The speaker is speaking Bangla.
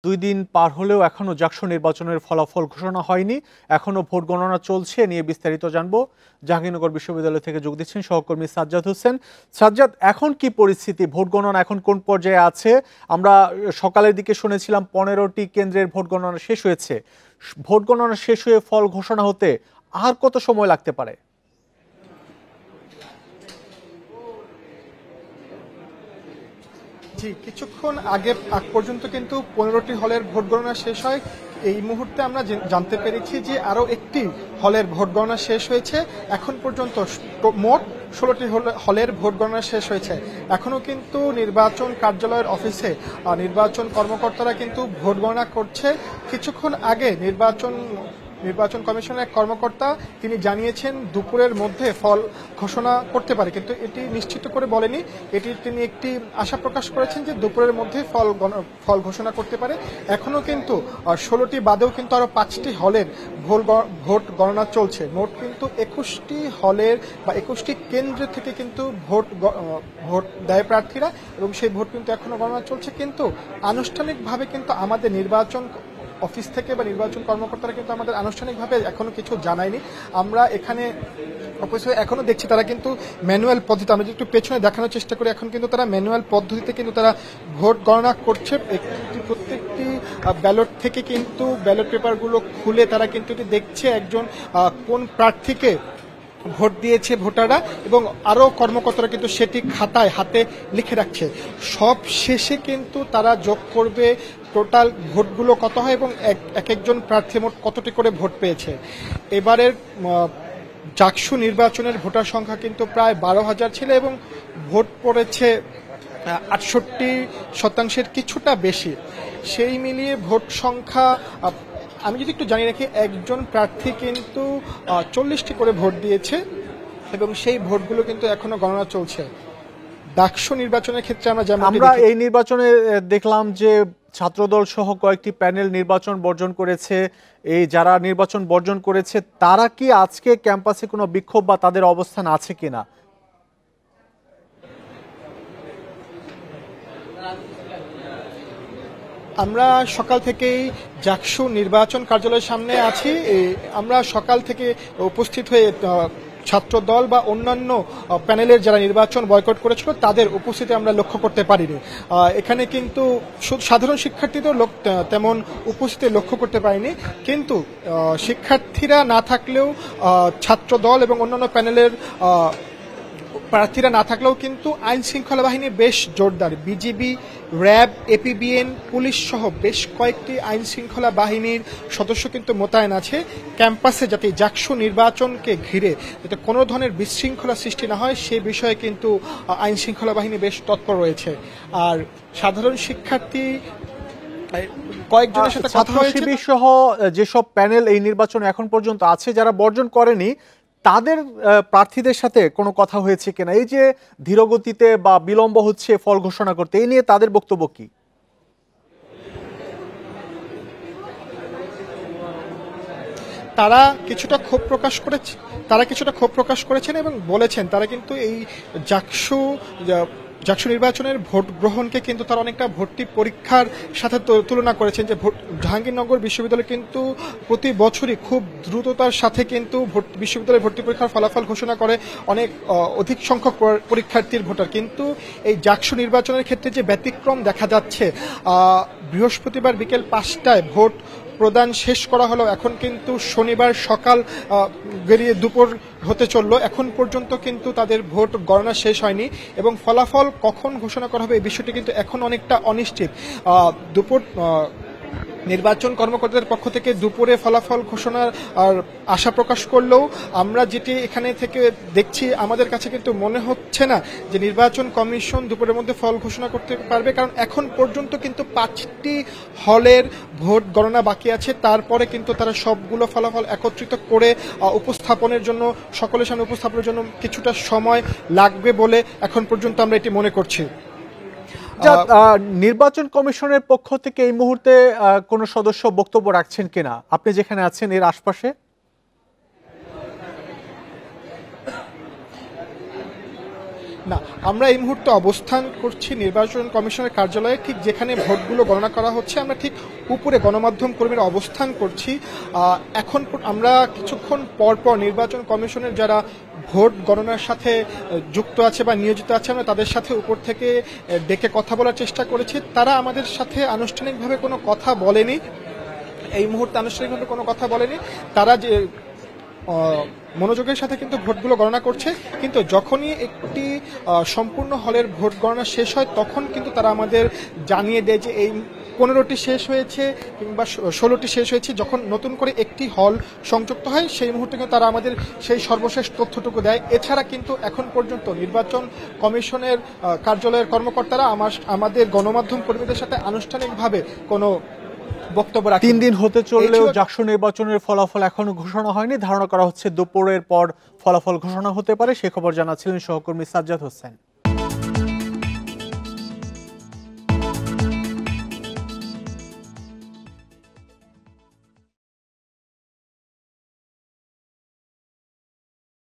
2 দিন পার হলেও এখনো জাকসু নির্বাচনের ফলাফল ঘোষণা হয়নি। এখনো ভোট গণনা চলছে। নিয়ে বিস্তারিত জানবো। জাহাঙ্গীরনগর বিশ্ববিদ্যালয় থেকে যোগ দিচ্ছেন সহকর্মী সাজ্জাদ হোসেন। সাজ্জাদ, এখন কি পরিস্থিতি? ভোট গণনা এখন কোন পর্যায়ে আছে? আমরা সকালের দিকে শুনেছিলাম 15টি কেন্দ্রের ভোট গণনা শেষ হয়েছে। ভোট গণনা শেষ হয়ে ফল ঘোষণা হতে আর কত সময় লাগতে পারে? জি, কিছুক্ষণ আগ পর্যন্ত কিন্তু 15টি হলের ভোট গণনা শেষ হয়। এই মুহূর্তে আমরা জানতে পেরেছি যে আরও একটি হলের ভোট গণনা শেষ হয়েছে। এখন পর্যন্ত মোট 16টি হলের ভোট গণনা শেষ হয়েছে। এখনও কিন্তু নির্বাচন কার্যালয়ের অফিসে নির্বাচন কর্মকর্তারা কিন্তু ভোট গণনা করছে। কিছুক্ষণ আগে নির্বাচন কমিশনের এক কর্মকর্তা তিনি জানিয়েছেন দুপুরের মধ্যে ফল ঘোষণা করতে পারে, কিন্তু এটি নিশ্চিত করে বলেনি। তিনি একটি আশা প্রকাশ করেছেন যে দুপুরের মধ্যে ফল ঘোষণা করতে পারে। এখনো কিন্তু 16টি বাদেও কিন্তু আরো 5টি হলের ভোট গণনা চলছে। মোট কিন্তু 21টি হলের বা 21টি কেন্দ্র থেকে কিন্তু ভোট দেয় প্রার্থীরা, এবং সেই ভোট কিন্তু এখনো গণনা চলছে। কিন্তু আনুষ্ঠানিকভাবে কিন্তু আমাদের নির্বাচন অফিস থেকে বা নির্বাচন কর্মকর্তারা কিন্তু আমাদের আনুষ্ঠানিকভাবে এখনো কিছু জানায়নি। আমরা এখানে অফিসে এখনো দেখছি তারা কিন্তু ম্যানুয়াল পদ্ধতি, আমরা একটু পেছনে দেখানোর চেষ্টা করি, এখন কিন্তু তারা ম্যানুয়াল পদ্ধতিতে কিন্তু তারা ভোট গণনা করছে। প্রত্যেকটি ব্যালট থেকে কিন্তু ব্যালট পেপারগুলো খুলে তারা কিন্তু দেখছে একজন কোন প্রার্থীকে ভোট দিয়েছে ভোটাররা, এবং আরও কর্মকর্তারা কিন্তু সেটি খাতায় হাতে লিখে রাখছে। সব শেষে কিন্তু তারা যোগ করবে টোটাল ভোটগুলো কত হয় এবং এক একজন প্রার্থী মোট কতটি করে ভোট পেয়েছে। এবারের জাকসু নির্বাচনের ভোটার সংখ্যা কিন্তু প্রায় 12,000 ছিল, এবং ভোট পড়েছে 68% কিছুটা বেশি। সেই মিলিয়ে ভোট সংখ্যা, আমি যদি একটু জানিয়ে রাখি, একজন প্রার্থী কিন্তু 40টি করে ভোট দিয়েছে, এবং সেই ভোটগুলো কিন্তু এখনো গণনা চলছে। ডাকসু নির্বাচনের ক্ষেত্রে আমরা এই নির্বাচনে দেখলাম যে ছাত্রদল সহ কয়েকটি প্যানেল নির্বাচন বর্জন করেছে। এই যারা নির্বাচন বর্জন করেছে তারা কি আজকে ক্যাম্পাসে কোনো বিক্ষোভ বা তাদের অবস্থান আছে কিনা? আমরা সকাল থেকেই জাকসু নির্বাচন কার্যালয়ের সামনে আছি। আমরা সকাল থেকে উপস্থিত হয়ে ছাত্র দল বা অন্যান্য প্যানেলের যারা নির্বাচন বয়কট করেছিল তাদের উপস্থিতি আমরা লক্ষ্য করতে পারিনি। এখানে কিন্তু সাধারণ শিক্ষার্থীদের তেমন উপস্থিতি লক্ষ্য করতে পারিনি, কিন্তু শিক্ষার্থীরা না থাকলেও ছাত্র দল এবং অন্যান্য প্যানেলের প্রার্থীরা না থাকলেও কিন্তু আইন শৃঙ্খলা বাহিনী বেশ জোরদার। বিজিবি, র্যাব, এপিবিএন, পুলিশ সহ বেশ কয়েকটি আইন শৃঙ্খলা বাহিনীর সদস্য কিন্তু মোতায়েন আছে ক্যাম্পাসে, যাতে জাকসু নির্বাচনকে ঘিরে যাতে কোনো ধরনের বিশৃঙ্খলা সৃষ্টি না হয় সে বিষয়ে কিন্তু আইন শৃঙ্খলা বাহিনী বেশ তৎপর রয়েছে। আর সাধারণ শিক্ষার্থী কয়েকজনের সাথে কথা হয়েছে সহ যেসব প্যানেল এই নির্বাচনে এখন পর্যন্ত আছে যারা বর্জন করেনি তাদের প্রার্থীদের সাথে কোনো কথা হয়েছে কিনা? এই যে ধীরগতিতে বা বিলম্ব হচ্ছে ফল ঘোষণা করতে, এই নিয়ে তাদের বক্তব্য কি? তারা কিছুটা ক্ষোভ প্রকাশ করেছেন এবং বলেছেন তারা কিন্তু এই জাকসু নির্বাচনের ভোট গ্রহণকে কিন্তু তারা অনেকটা ভর্তি পরীক্ষার সাথে তুলনা করেছেন। যে জাহাঙ্গীরনগর বিশ্ববিদ্যালয় কিন্তু প্রতি বছরই খুব দ্রুততার সাথে কিন্তু বিশ্ববিদ্যালয়ের ভর্তি পরীক্ষার ফলাফল ঘোষণা করে অনেক অধিক সংখ্যক পরীক্ষার্থীর ভোটার, কিন্তু এই জাকসু নির্বাচনের ক্ষেত্রে যে ব্যতিক্রম দেখা যাচ্ছে, বৃহস্পতিবার বিকেল 5টায় ভোট প্রদান শেষ করা হলো, এখন কিন্তু শনিবার সকাল গড়িয়ে দুপুর হতে চললো, এখন পর্যন্ত কিন্তু তাদের ভোট গণনা শেষ হয়নি, এবং ফলাফল কখন ঘোষণা করা হবে এই বিষয়টি কিন্তু এখন অনেকটা অনিশ্চিত। নির্বাচন কর্মকর্তাদের পক্ষ থেকে দুপুরে ফলাফল ঘোষণার আশা প্রকাশ করলেও আমরা যেটি এখানে থেকে দেখছি আমাদের কাছে কিন্তু মনে হচ্ছে না যে নির্বাচন কমিশন দুপুরের মধ্যে ফল ঘোষণা করতে পারবে, কারণ এখন পর্যন্ত কিন্তু 5টি হলের ভোট গণনা বাকি আছে। তারপরে কিন্তু তারা সবগুলো ফলাফল একত্রিত করে সকলের সামনে উপস্থাপনের জন্য কিছুটা সময় লাগবে বলে এখন পর্যন্ত আমরা এটি মনে করছি। নির্বাচন কমিশনের পক্ষ থেকে এই মুহূর্তে কোন সদস্য বক্তব্য রাখছেন কিনা আপনি যেখানে আছেন এর আশপাশে? না, আমরা এই মুহূর্তে অবস্থান করছি নির্বাচন কমিশনের কার্যালয়ে, ঠিক যেখানে ভোটগুলো গণনা করা হচ্ছে আমরা ঠিক উপরে গণমাধ্যম কর্মীরা অবস্থান করছি। এখন আমরা কিছুক্ষণ পর পর নির্বাচন কমিশনের যারা ভোট গণনার সাথে যুক্ত আছে বা নিয়োজিত আছে আমরা তাদের সাথে উপর থেকে ডেকে কথা বলার চেষ্টা করেছি। তারা আমাদের সাথে আনুষ্ঠানিকভাবে কোনো কথা বলেনি, এই মুহূর্তে আনুষ্ঠানিকভাবে কোনো কথা বলেনি। তারা যে মনোযোগের সাথে কিন্তু ভোটগুলো গণনা করছে, কিন্তু যখনই একটি সম্পূর্ণ হলের ভোট গণনা শেষ হয় তখন কিন্তু তারা আমাদের জানিয়ে দেয় যে এই 15টি শেষ হয়েছে কিংবা 16টি শেষ হয়েছে। যখন নতুন করে একটি হল সংযুক্ত হয় সেই মুহূর্তে কিন্তু তারা আমাদের সেই সর্বশেষ তথ্যটুকু দেয়। এছাড়া কিন্তু এখন পর্যন্ত নির্বাচন কমিশনের কার্যালয়ের কর্মকর্তারা আমাদের গণমাধ্যম কর্মীদের সাথে আনুষ্ঠানিকভাবে কোনো বক্তব্য রাখেন। 3 দিন হতে চললেও জাকসু নির্বাচনের ফলাফল এখনো ঘোষণা হয়নি। ধারণা করা হচ্ছে দুপুরের পর ফলাফল ঘোষণা হতে পারে। সে খবর জানাচ্ছিলেন সহকর্মী সাজ্জাদ হোসেন।